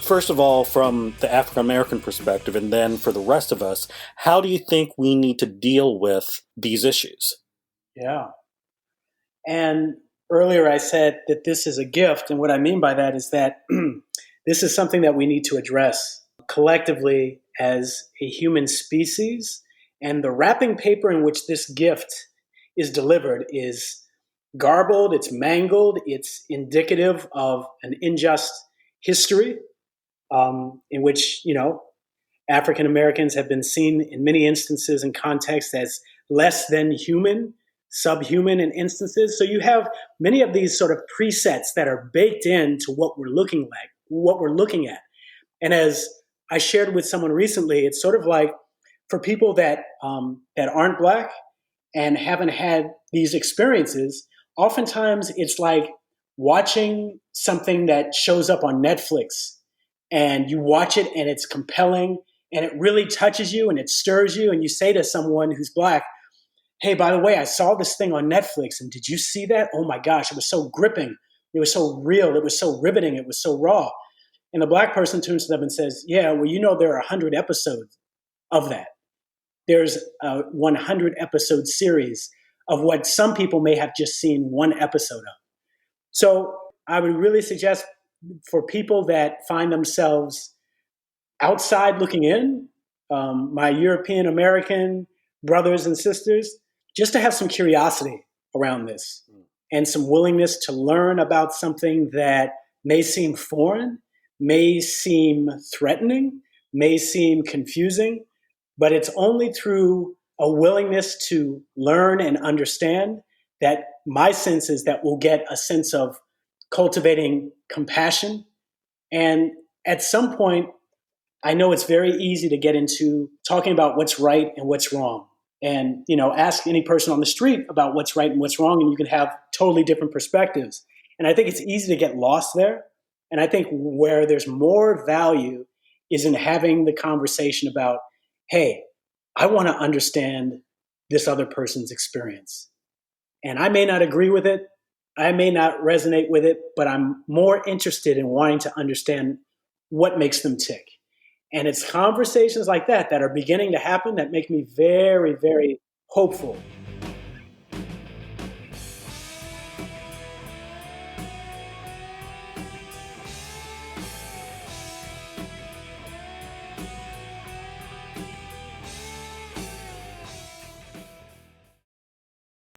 First of all, from the African American perspective, and then for the rest of us, how do you think we need to deal with these issues? Yeah. And earlier I said that this is a gift. And what I mean by that is that this is something that we need to address collectively as a human species. And the wrapping paper in which this gift is delivered is garbled, it's mangled, it's indicative of an unjust history in which, African Americans have been seen in many instances and contexts as less than human, subhuman in instances. So you have many of these sort of presets that are baked into what we're looking at. And as I shared with someone recently, it's sort of like for people that aren't Black and haven't had these experiences, oftentimes it's like watching something that shows up on Netflix, and you watch it and it's compelling and it really touches you and it stirs you, and you say to someone who's Black, hey, by the way, I saw this thing on Netflix, and did you see that? Oh my gosh, it was so gripping. It was so real. It was so riveting. It was so raw. And the Black person turns to them and says, yeah, well, there are 100 episodes of that. There's a 100 episode series of what some people may have just seen one episode of. So I would really suggest for people that find themselves outside looking in, my European American brothers and sisters, just to have some curiosity around this and some willingness to learn about something that may seem foreign, may seem threatening, may seem confusing, but it's only through a willingness to learn and understand that my sense is that we'll get a sense of cultivating compassion. And at some point, I know it's very easy to get into talking about what's right and what's wrong. And, ask any person on the street about what's right and what's wrong, and you can have totally different perspectives. And I think it's easy to get lost there. And I think where there's more value is in having the conversation about, hey, I want to understand this other person's experience. And I may not agree with it. I may not resonate with it, but I'm more interested in wanting to understand what makes them tick. And it's conversations like that that are beginning to happen that make me very, very hopeful